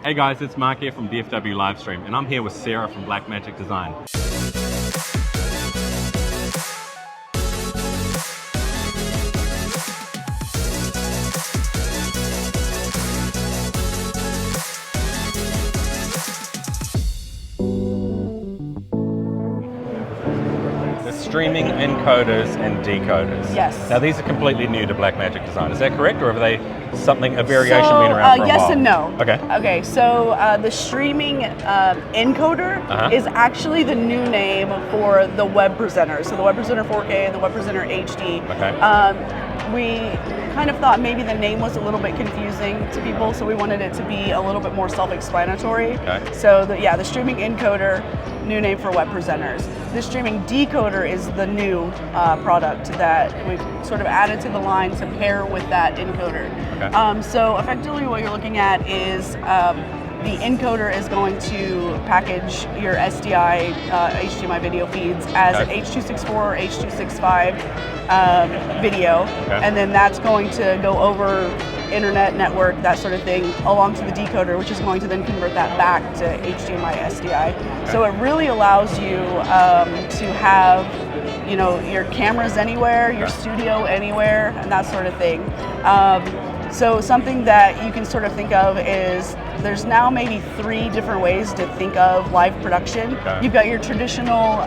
Hey guys, it's Mark here from DFW Livestream, and I'm here with Sarah from Blackmagic Design. Streaming encoders and decoders. Yes. Now these are completely new to Blackmagic Design. Is that correct, or have they a variation been around for a yes while? and no. Okay. Okay. So the streaming encoder is actually the new name for the web presenter. So the web presenter 4K and the web presenter HD. Okay. We kind of thought maybe the name was a little bit confusing to people, so we wanted it to be a little bit more self-explanatory. Okay. So the streaming encoder, new name for web presenters. The streaming decoder is the new product that we've sort of added to the line to pair with that encoder. Okay. So effectively what you're looking at is the encoder is going to package your SDI HDMI video feeds as an H.264 or H.265 video, and then that's going to go over internet network, that sort of thing, along to the decoder, which is going to then convert that back to HDMI SDI. So it really allows you to have, your cameras anywhere, your studio anywhere, and that sort of thing. So something that you can sort of think of is there's now maybe 3 different ways to think of live production. You've got your traditional,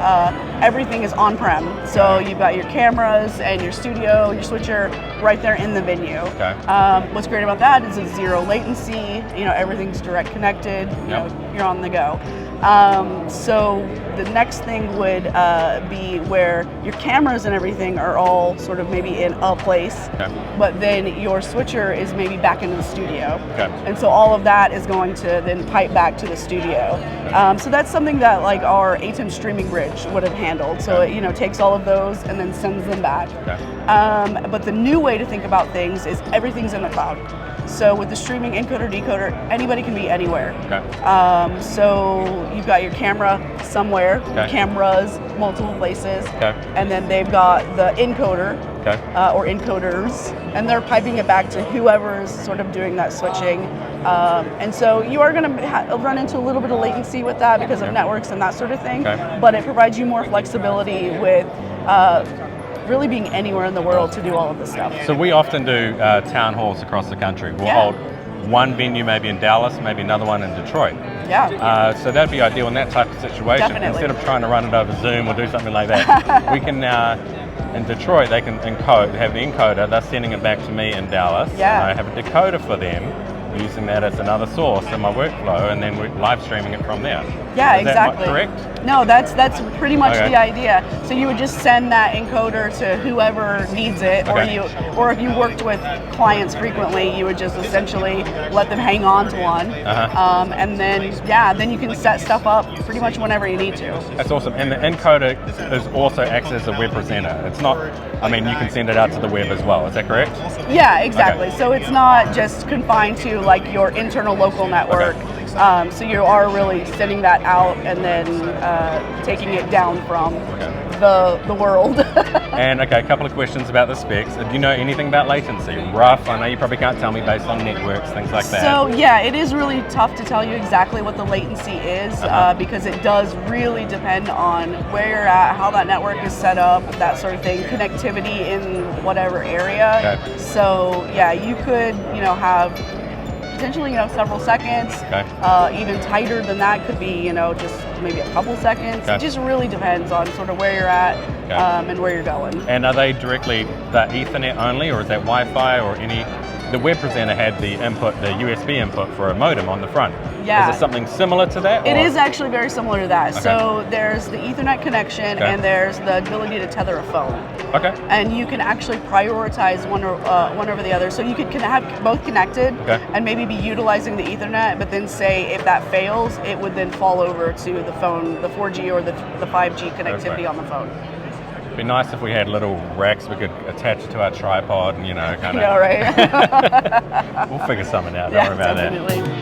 everything is on-prem. So you've got your cameras and your studio, your switcher right there in the venue. What's great about that is it's zero latency, everything's direct connected, you're on the go. So the next thing would be where your cameras and everything are all sort of maybe in a place, but then your switcher is maybe back in the studio. And so all of that is going to then pipe back to the studio. So that's something that like our ATEM streaming bridge would have handled. So it takes all of those and then sends them back. But the new way to think about things is everything's in the cloud. So with the streaming encoder decoder, anybody can be anywhere. So you've got your camera somewhere, cameras multiple places, and then they've got the encoder or encoders, and they're piping it back to whoever's sort of doing that switching. And so you are going to run into a little bit of latency with that because of networks and that sort of thing, but it provides you more flexibility with really being anywhere in the world to do all of this stuff. So we often do town halls across the country. We'll hold one venue maybe in Dallas, maybe another one in Detroit. So that'd be ideal in that type of situation. Instead of trying to run it over Zoom or do something like that, we can in Detroit they can have the encoder, they're sending it back to me in Dallas. I have a decoder for them, using that as another source in my workflow, and then we're live streaming it from there. Is exactly. That correct? No, that's pretty much the idea. So you would just send that encoder to whoever needs it, or if you worked with clients frequently, you would just essentially let them hang on to one, and then you can set stuff up pretty much whenever you need to. That's awesome. And the encoder is also acts as a web presenter. It's not, you can send it out to the web as well. Is that correct? Yeah, exactly. So it's not just confined to like your internal local network. So you are really sending that out and then taking it down from the world. And a couple of questions about the specs. Do you know anything about latency? Rough, I know you probably can't tell me based on networks, things like that. So it is really tough to tell you exactly what the latency is because it does really depend on where you're at, how that network is set up, that sort of thing, connectivity in whatever area. So you could have potentially potentially, several seconds. Okay. Even tighter than that could be, just maybe a couple seconds. Okay. It just really depends on sort of where you're at, okay, and where you're going. And are they directly the Ethernet only, or is that Wi-Fi or any? The web presenter had the input, the USB input for a modem on the front. Yeah. Is it something similar to that? It is actually very similar to that. Okay. So there's the Ethernet connection, okay, and there's the ability to tether a phone. Okay. And you can actually prioritize one over the other. So you could have both connected, okay, and maybe be utilizing the Ethernet, but then say if that fails, it would then fall over to the phone, the 4G or the 5G connectivity on the phone. It'd be nice if we had little racks we could attach to our tripod and, kind of. right? We'll figure something out. Yeah, don't worry about definitely. that.